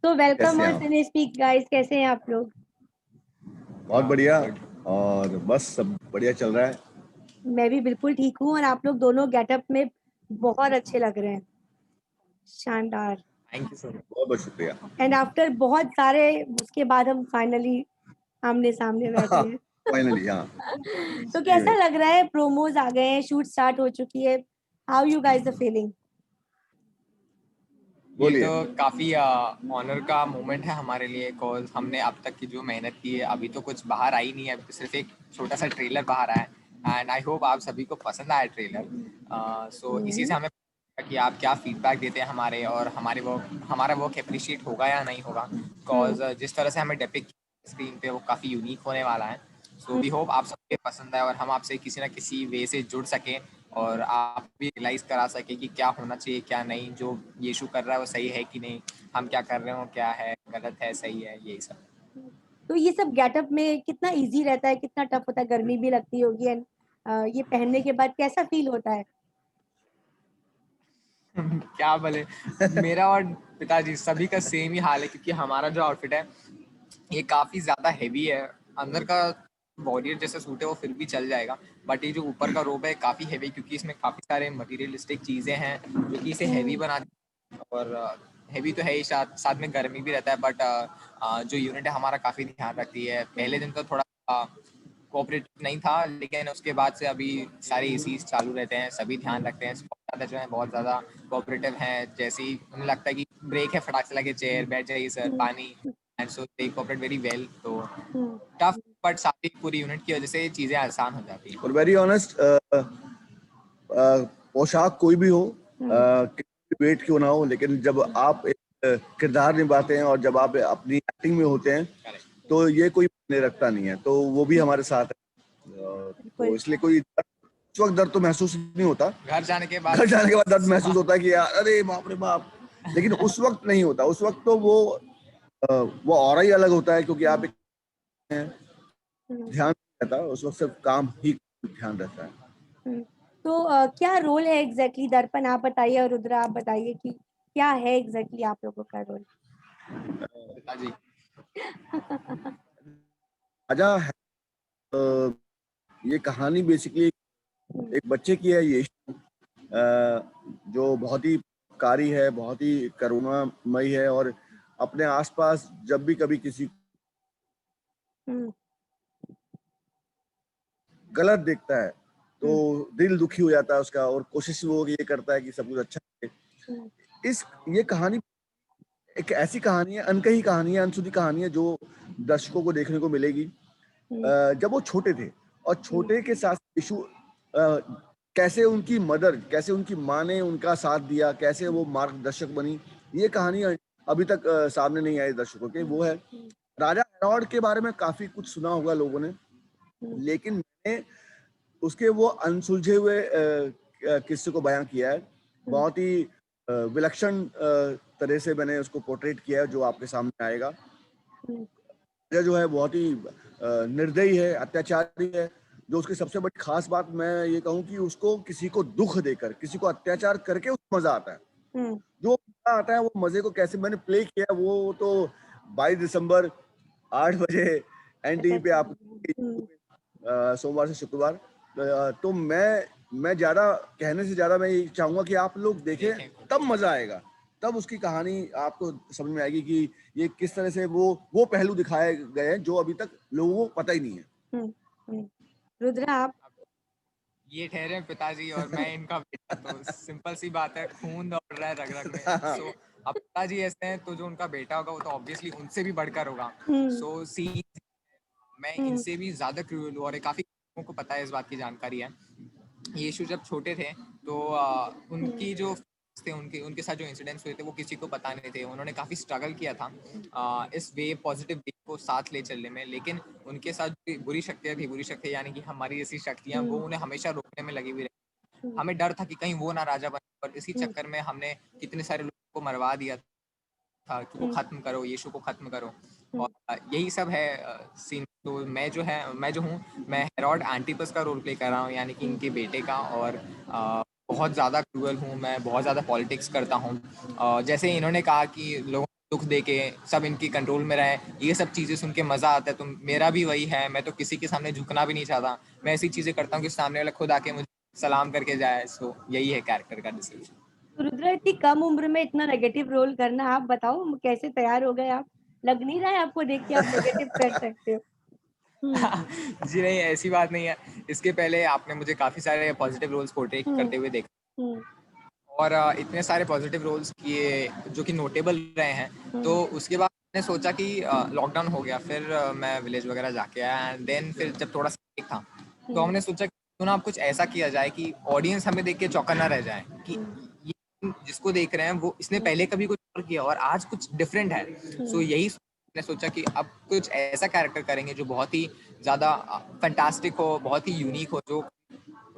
तो वेलकम कैसे हैं ऑन आप? सिने स्पीक गाइस, कैसे हैं आप लोग? बहुत बढ़िया। और बस सब बढ़िया चल रहा है। मैं भी बिल्कुल ठीक हूँ और आप लोग दोनों गेटअप में बहुत अच्छे लग रहे हैं, शानदार। Thank you so much. बहुत बहुत शुक्रिया। एंड आफ्टर बहुत सारे उसके बाद हम फाइनली आमने सामने बैठे हैं। फाइनली हाँ। तो कैसा लग रहा है? प्रोमोज आ गए हैं, शूट स्टार्ट हो चुकी है। How you guys are feeling? ये बोलिए। तो काफ़ी ऑनर का मोमेंट है हमारे लिए, बिकॉज हमने अब तक की जो मेहनत की है, अभी तो कुछ बाहर आई नहीं है, अभी तो सिर्फ एक छोटा सा ट्रेलर बाहर आया है। एंड आई होप आप सभी को पसंद आया ट्रेलर। सो इसी से हमें पता है कि आप क्या फीडबैक देते हैं हमारे, और हमारा वर्क अप्रिशिएट होगा या नहीं होगा। बिकॉज जिस तरह से हमें डेपिक्ट स्क्रीन पे वो काफ़ी यूनिक होने वाला है। सो वी होप आप सबके पसंद आए और हम आपसे किसी ना किसी वे से जुड़ सकें, और आप भी रियलाइज करा सके कि क्या होना चाहिए क्या नहीं, जो यीशु कर रहा है वो सही है कि नहीं, हम क्या कर रहे हो क्या है, गलत है सही है, यही सब। तो ये सब गेटअप में कितना इजी रहता है, कितना टफ होता है? गर्मी भी लगती होगी एंड ये पहनने के बाद कैसा फील होता है? क्या बोले, मेरा और पिताजी सभी का सेम ही हाल है, क्योंकि हमारा जो आउटफिट है ये काफ़ी ज़्यादा हैवी है। अंदर का वॉरियर जैसा सूट है वो फिर भी चल जाएगा, बट ये जो ऊपर का रोब है काफ़ी हैवी, क्योंकि इसमें काफ़ी सारे मटीरियलिस्टिक चीज़ें हैं जो कि इसे हैवी बना देती हैं। और हैवी तो है ही, साथ साथ में गर्मी भी रहता है, बट जो यूनिट है हमारा काफ़ी ध्यान रखती है। पहले दिन तो थोड़ा कोऑपरेटिव नहीं था, लेकिन उसके बाद से अभी सारे एसी चालू रहते हैं, सभी ध्यान रखते हैं। ज़्यादा जो है बहुत ज़्यादा कोऑपरेटिव हैं, जैसे ही उन्हें लगता है कि ब्रेक है, फटाक से लगे चेयर बैठ जाइए सर, पानी, and so they cooperate very well. तो टफ, बट सारी पूरी यूनिट की वजह से चीज़ें आसान हो जाती हैं। और वेरी ऑनेस्ट, पोशाक कोई भी हो, कितनी वेट क्यों ना हो, लेकिन जब आप एक किरदार निभाते हैं और जब आप अपनी एक्टिंग में होते हैं तो ये कोई मायने रखता नहीं है। तो वो भी हमारे साथ है। तो इसलिए कोई उस वक्त दर्द तो महसूस नहीं होता। घर जाने के बाद दर्द महसूस होता है कि यार अरे बाप रे बाप, लेकिन उस वक्त नहीं होता। उस वक्त तो वो ऑरा ही अलग होता है, क्योंकि आप ध्यान रहता है उस वक्त, सिर्फ काम ही ध्यान रहता है। तो क्या रोल है एग्जैक्टली? दर्पण आप बताइए और रुद्रा आप बताइए कि क्या है एग्जैक्टली आप लोगों का रोल? पिताजी राजा है। ये कहानी बेसिकली एक बच्चे की है। ये जो बहुत ही कारी है, बहुत ही करुणामयी है, और अपने आसपास जब भी कभी किसी गलत देखता है तो दिल दुखी हो जाता है उसका, और कोशिश वो ये करता है कि सब कुछ अच्छा है। ये कहानी एक ऐसी कहानी है, अनकही कहानी है, अनसुनी कहानी है, जो दर्शकों को देखने को मिलेगी। जब वो छोटे थे और छोटे के साथ यीशु कैसे उनकी मदर, कैसे उनकी माँ ने उनका साथ दिया, कैसे वो मार्गदर्शक बनी, ये कहानी अभी तक सामने नहीं आई दर्शकों के। वो है राजा हेरोड के बारे में काफी कुछ सुना होगा लोगों ने, लेकिन मैंने उसके वो अनसुलझे हुए किस्से को बयां किया है। बहुत ही विलक्षण तरह से मैंने उसको पोर्ट्रेट किया है, जो आपके सामने आएगा। जो है बहुत ही निर्दयी है, अत्याचारी है। जो उसकी सबसे बड़ी खास बात मैं ये कहूँ कि उसको किसी को दुख देकर, किसी को अत्याचार करके उसको मजा आता है। जो मजा आता है वो मजे को कैसे मैंने प्ले किया, वो तो 22 दिसंबर 8 बजे एनटीवी पे आप सोमवार से शुक्रवार। तो मैं ज्यादा कहने से ज्यादा मैं ये चाहूंगा कि आप लोग देखें, तब मजा आएगा, तब उसकी कहानी आपको समझ में आएगी कि ये किस तरह से वो पहलू दिखाए गए हैं जो अभी तक लोगों को पता ही नहीं है। रुद्रा आप? ये ठहरे पिताजी और मैं इनका बेटा, तो सिंपल सी बात है, खून दौड़ रहा है रग रग में। सो अब पिताजी ऐसे हैं तो जो उनका बेटा होगा वो तो ऑब्वियसली उनसे भी बढ़कर होगा। सो सी मैं इनसे भी ज्यादा क्रूअल हूँ, और काफी लोगों को पता है, इस बात की जानकारी है। यीशु जब छोटे थे तो उनकी जो थे, उनके साथ जो इंसिडेंट्स हुए थे वो किसी को पता नहीं थे। उन्होंने काफ़ी स्ट्रगल किया था इस वे पॉजिटिव वे को साथ ले चलने में, लेकिन उनके साथ जो बुरी शक्तियाँ थी, बुरी शक्तियाँ यानी कि हमारी जैसी शक्तियाँ, वो उन्हें हमेशा रोकने में लगी हुई रही। हमें डर था कि कहीं वो ना राजा बने, और इसी चक्कर में हमने कितने सारे लोगों को मरवा दिया था कि वो खत्म करो, यीशु को खत्म करो। और यही सब है सीन। तो मैं जो हूँ, मैं हेरोड एंटिपस का रोल प्ले कर रहा हूँ, यानी कि इनके बेटे का। और बहुत ज़्यादा क्रूअल हूँ मैं, बहुत ज़्यादा पॉलिटिक्स करता हूँ। जैसे इन्होंने कहा कि लोगों को दुख दे के सब इनकी कंट्रोल में रहे, ये सब चीज़ें सुन के मज़ा आता है। तो मेरा भी वही है, मैं तो किसी के सामने झुकना भी नहीं चाहता, मैं ऐसी चीज़ें करता हूँ कि सामने वाला खुद आके मुझे सलाम करके जाए। सो यही है कैरेक्टर का डिसीजन। तो रुद्रा, इतनी कम उम्र में इतना नेगेटिव रोल करना, आप बताओ कैसे तैयार हो गए आप? लग नहीं रहा है आपको देख के आप नेगेटिव कर सकते हो। जी नहीं, ऐसी बात नहीं है। इसके पहले आपने मुझे काफ़ी सारे पॉजिटिव रोल्स पोर्ट्रे करते हुए देखा, और इतने सारे पॉजिटिव रोल्स किए जो कि नोटेबल रहे हैं। तो उसके बाद मैंने सोचा कि लॉकडाउन हो गया, फिर मैं विलेज वगैरह जाके आया, एंड देन फिर जब थोड़ा सा ठीक था तो हमने सोचा कि क्यों ना आप कुछ ऐसा किया जाए कि ऑडियंस हमें देख के चौंका ना रह जाए कि ये जिसको देख रहे हैं वो इसने पहले कभी कुछ और किया और आज कुछ डिफरेंट है। सो यही मैंने सोचा कि अब कुछ ऐसा कैरेक्टर करेंगे जो बहुत ही ज़्यादा फैंटास्टिक हो, बहुत ही यूनिक हो, जो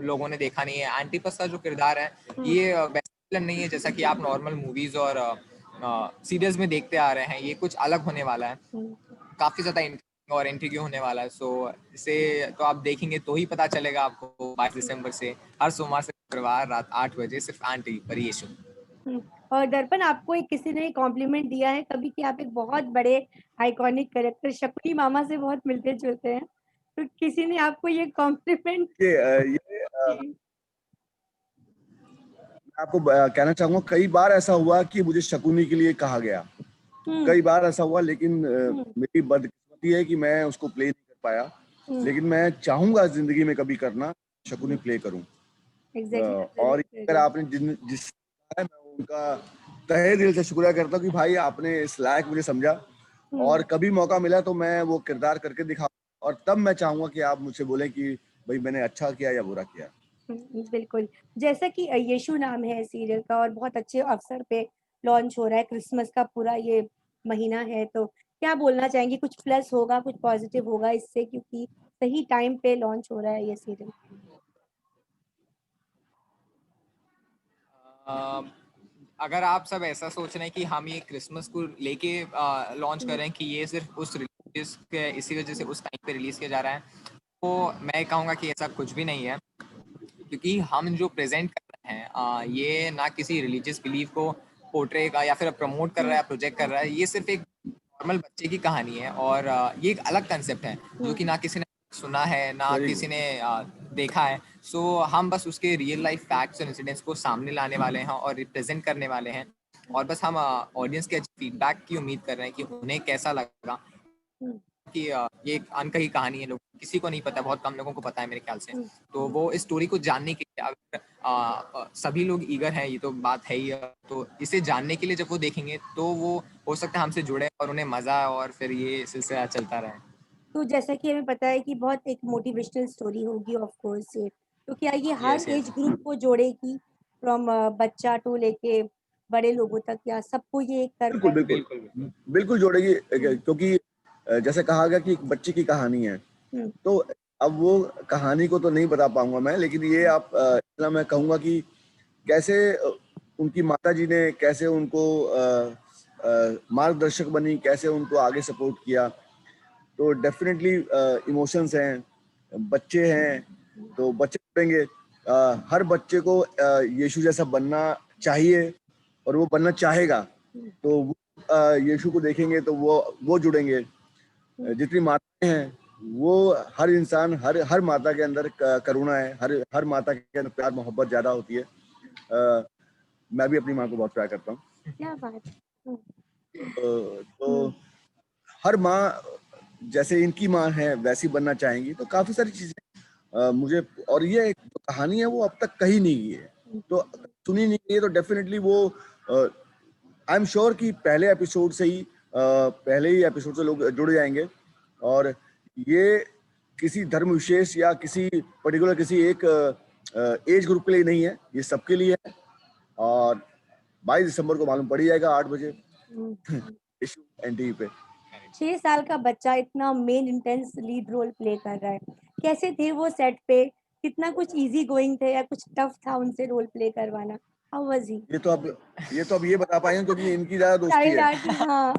लोगों ने देखा नहीं है। एंटीपस का जो किरदार है ये वैसा विलन नहीं है जैसा कि आप नॉर्मल मूवीज और सीरियल्स में देखते आ रहे हैं। ये कुछ अलग होने वाला है, काफी ज्यादा और इंट्रिग्यू होने वाला है। सो इसे तो आप देखेंगे तो ही पता चलेगा आपको। 22 दिसंबर से हर सोमवार से शुक्रवार रात 8 बजे सिर्फ आंटी पर ये शो। और दर्पण, आपको एक किसी ने कॉम्प्लीमेंट दिया है कभी कि आप एक बहुत बड़े आइकॉनिक कैरेक्टर शकुनी मामा से बहुत मिलते जुलते हैं, तो किसी ने आपको ये कॉम्प्लीमेंट? आपको कहना चाहूंगा, कई बार ऐसा हुआ कि मुझे शकुनी के लिए कहा गया, कई बार ऐसा हुआ, लेकिन मेरी बदकिस्मती है कि मैं उसको प्ले नहीं कर पाया। लेकिन मैं चाहूंगा जिंदगी में कभी करना, शकुनी प्ले करूं। और अगर आपने जिस मैं उनका तहे दिल से शुक्रिया करता हूँ कि भाई आपने इस लायक मुझे समझा, और कभी मौका मिला तो मैं वो किरदार करके दिखाऊं, और तब मैं चाहूंगा कि आप मुझसे बोलें कि भाई मैंने अच्छा किया या बुरा किया। बिल्कुल। जैसा कि यीशु नाम है सीरियल का और बहुत अच्छे अवसर पे लॉन्च हो रहा है, क्रिसमस का पूरा ये महीना है, तो क्या बोलना चाहेंगे? कुछ प्लस होगा, कुछ पॉजिटिव होगा इससे, क्योंकि सही टाइम पे लॉन्च हो रहा है ये सीरियल? अगर आप सब ऐसा सोच रहे हैं कि हम ये क्रिसमस को लेके लॉन्च कर रहे हैं कि ये सिर्फ उस रिलीज के इसी वजह से उस टाइम पे रिलीज किया जा रहा है, तो मैं कहूँगा कि ऐसा कुछ भी नहीं है। क्योंकि हम जो प्रेजेंट कर रहे हैं ये ना किसी रिलीजियस बिलीफ को पोर्ट्रे का या फिर प्रमोट कर रहा है, प्रोजेक्ट कर रहा है। ये सिर्फ एक नॉर्मल बच्चे की कहानी है, और ये एक अलग कंसेप्ट है जो कि ना किसी ने सुना है ना किसी ने देखा है। सो हम बस उसके रियल लाइफ फैक्ट्स और इंसिडेंट्स को सामने लाने वाले हैं और रिप्रेजेंट करने वाले हैं, और बस हम ऑडियंस के फीडबैक की उम्मीद कर रहे हैं कि उन्हें कैसा लगा। कि ये एक अनकही कहानी है, लोग किसी को नहीं पता, बहुत कम लोगों को पता है मेरे ख्याल से। तो वो इस स्टोरी को जानने के लिए अगर सभी लोग ईगर हैं, ये तो बात है ही, तो इसे जानने के लिए जब वो देखेंगे तो वो हो सकता है हमसे जुड़े और उन्हें मजा आए और फिर ये सिलसिला चलता रहे। तो जैसा कि हमें पता है कि बहुत एक मोटिवेशनल स्टोरी होगी ऑफ कोर्स ये, तो क्या ये हर यस एज यस ग्रुप को जोड़ेगी, फ्रॉम बच्चा टू लेके बड़े लोगों तक, या सबको ये कर बिल्कुल पाए? बिल्कुल बिल्कुल जोड़ेगी, क्योंकि जैसे कहा गया कि एक बच्चे की कहानी है, तो अब वो कहानी को तो नहीं बता पाऊंगा मैं, लेकिन ये आप इतना मैं कहूंगा कि कैसे उनकी माता जी ने कैसे उनको मार्गदर्शक बनी, कैसे उनको आगे सपोर्ट किया। तो डेफिनेटली इमोशंस हैं, बच्चे हैं, तो बच्चे जुड़ेंगे। हर बच्चे को यीशु जैसा बनना चाहिए और वो बनना चाहेगा, तो वो यीशु को देखेंगे तो वो जुड़ेंगे। जितनी माताएं हैं, वो हर इंसान, हर माता के अंदर करुणा है, हर माता के अंदर प्यार मोहब्बत ज्यादा होती है। मैं भी अपनी माँ को बहुत प्यार करता हूँ। क्या बात। तो हर माँ जैसे इनकी माँ है वैसी बनना चाहेंगी, तो काफी सारी चीजें मुझे, और ये एक जो कहानी है वो अब तक कही नहीं गई है, तो सुनी नहीं गई है, तो डेफिनेटली वो आई एम श्योर कि पहले एपिसोड से ही पहले ही एपिसोड से लोग जुड़ जाएंगे। और ये किसी धर्म विशेष या किसी पर्टिकुलर किसी एक एज ग्रुप के लिए नहीं है, ये सबके लिए है। और 22 दिसंबर को मालूम पड़ ही जाएगा 8 बजे एनटीवी पे। 6 साल का बच्चा इतना main intense lead role play कर रहा है, कैसे थे वो सेट पे? कितना कुछ इजी गोइंग थे या कुछ टफ था उनसे रोल प्ले करवाना? How was he? ये तो अब ये बता पाएंगे क्योंकि इनकी ज्यादा दोस्ती चाइल्ड है। आर्टिस्ट, हाँ।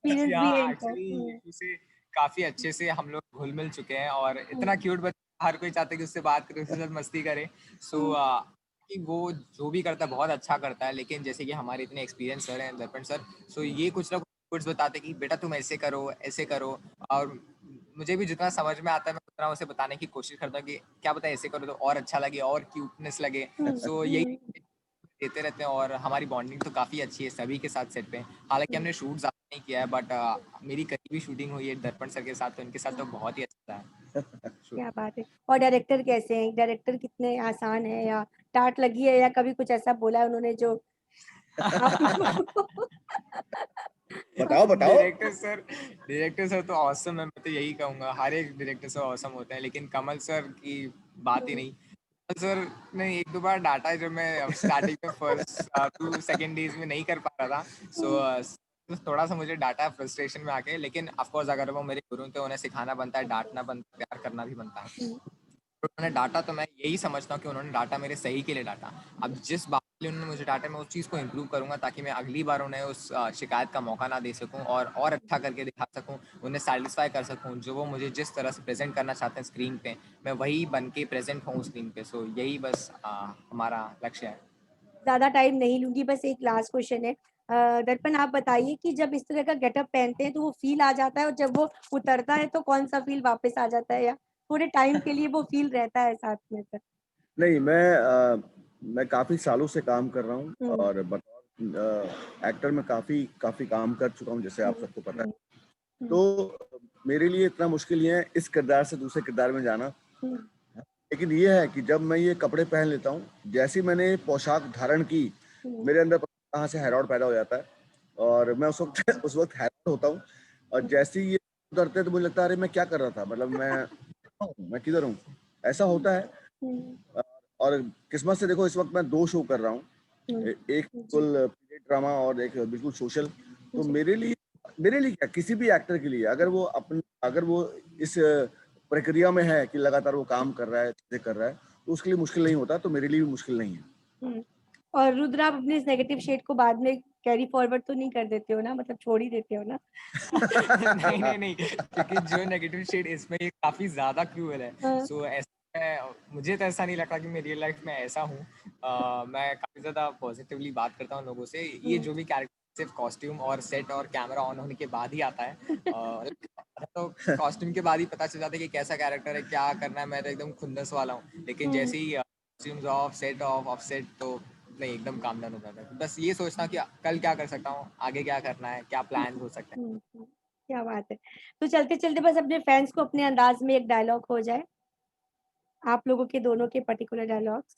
जी एक्सपीरियंस भी है हाँ, इनका। एक्चुअली यीशु से काफी अच्छे से हम लोग घुल मिल चुके हैं, और इतना क्यूट बच्चा, हर कोई चाहता है कि उससे बात करे, उसके साथ मस्ती करे। सो कि वो जो भी करता है बहुत अच्छा करता है, लेकिन जैसे कि हमारे इतने एक्सपीरियंस सर हैं दर्पण सर, सो ये कुछ ना कुछ बताते हैं कि बेटा तुम ऐसे करो। और मुझे भी जितना समझ में आता है मैं उतना उसे बताने की कोशिश करता हूँ कि क्या पता ऐसे करो तो और अच्छा लगे और क्यूटनेस लगे। सो यही देते रहते हैं और हमारी बॉन्डिंग तो काफ़ी अच्छी है सभी के साथ सेट पे। हालांकि हमने शूट ज़्यादा नहीं किया है, बट मेरी करीबी शूटिंग हुई है दर्पण सर के साथ, तो उनके साथ तो बहुत ही अच्छा है। क्या बात है। और डायरेक्टर कैसे हैं? डायरेक्टर कितने आसान है या टाट लगी है या कभी कुछ ऐसा बोला है उन्होंने जो आप लोगों बताओ बताओ। डायरेक्टर सर तो ऑसम है, मैं तो यही कहूंगा, हर एक डायरेक्टर सर ऑसम होते हैं, लेकिन कमल सर की बात ही नहीं। कमल सर ने एक दो बार डांटा है जब मैं स्टार्टिंग में फर्स्ट 2 सेकेंड डेज में नहीं कर पा रहा था। तो थोड़ा सा मुझे डांटा फ्रस्ट्रेशन में आके, लेकिन ऑफ कोर्स अगर वो मेरे गुरु थे उन्हें सिखाना बनता है, डांटना बनता है, प्यार करना भी बनता है। तो उन्होंने डांटा तो मैं यही समझता हूँ कि उन्होंने डांटा मेरे सही के लिए डांटा। अब जिस बात के लिए उन्होंने मुझे डांटा मैं उस चीज़ को इम्प्रूव करूंगा ताकि मैं अगली बार उन्हें उस शिकायत का मौका ना दे सकूं और अच्छा करके दिखा सकूं, उन्हें सेटिस्फाई कर सकूं। जो वो मुझे जिस तरह से प्रेजेंट करना चाहते हैं स्क्रीन पे, मैं वही बन के प्रेजेंट हूँ स्क्रीन पे। सो यही बस हमारा लक्ष्य है। ज़्यादा टाइम नहीं लूँगी, बस एक लास्ट क्वेश्चन है। दर्पण आप बताइए कि जब इस तरह का गेटअप पहनते हैं तो वो फ़ील आ जाता है और जब वो उतरता है तो कौन-सा फ़ील वापस आ जाता है या थोड़े टाइम के लिए वो फ़ील रहता है साथ में फिर? नहीं, मैं काफ़ी सालों से काम कर रहा हूँ हुँ, और बतौर एक्टर मैं काफ़ी काफ़ी काम कर चुका हूँ, जैसे हुँ, आप सबको पता है। हुँ, हुँ, तो मेरे लिए इतना मुश्किल नहीं है इस किरदार से दूसरे किरदार में जाना। हुँ, लेकिन ये है कि जब मैं ये कपड़े पहन लेता हूँ, जैसे ही मैंने पोशाक धारण की, हुँ, मेरे अंदर पता नहीं कहाँ से हैरान पैदा हो जाता है और मैं उस वक़्त उस वक़्त हैरान होता हूँ और हुँ, जैसे ही ये उतरते हैं तो मुझे लगता है अरे मैं क्या कर रहा था? मतलब मैं किधर हूँ? ऐसा होता है। हुँ, अ, और किस्मत से देखो इस वक़्त मैं 2 शो कर रहा हूँ। हुँ, एक जी, बिल्कुल पीरियड ड्रामा और एक बिल्कुल सोशल। तो जी, मेरे लिए क्या किसी भी एक्टर के लिए अगर वो इस प्रक्रिया में है कि लगातार वो काम कर रहा है, चीज़ें कर रहा है, तो उसके लिए मुश्किल नहीं होता, तो मेरे लिए भी मुश्किल नहीं है। हुँ। और रुद्र आप अपने इस नेगेटिव शेड को बाद में कैरी फॉरवर्ड तो नहीं कर देते हो ना? मतलब छोड़ ही देते हो ना? नहीं नहीं नहीं, क्योंकि जो नेगेटिव शेड इसमें ये काफी ज्यादा क्रूअल है। हाँ, सो ऐसा मुझे तो ऐसा नहीं लगता कि मैं रियल लाइफ में ऐसा हूँ। मैं काफी ज्यादा पॉजिटिवली बात करता हूँ लोगों से। ये हुँ, जो भी कैरेक्टर सिर्फ कॉस्ट्यूम और सेट और कैमरा ऑन होने के बाद ही आता है। तो कॉस्ट्यूम के बाद ही पता चल जाता है कि कैसा कैरेक्टर है, क्या करना है। मैं तो एकदम खुंदस वाला हूँ, लेकिन हुँ, जैसे ही कॉस्ट्यूम्स ऑफ सेट तो नहीं, एकदम काम डाउन हो जाता है। बस ये सोचना हूँ कि कल क्या कर सकता हूँ, आगे क्या करना है, क्या प्लान हो सकते हैं। क्या बात है। तो चलते-चलते बस अपने फैन्स को अपने अंदाज़ में एक डायलॉग हो जाए, आप लोगों के दोनों के पर्टिकुलर डायलॉग्स।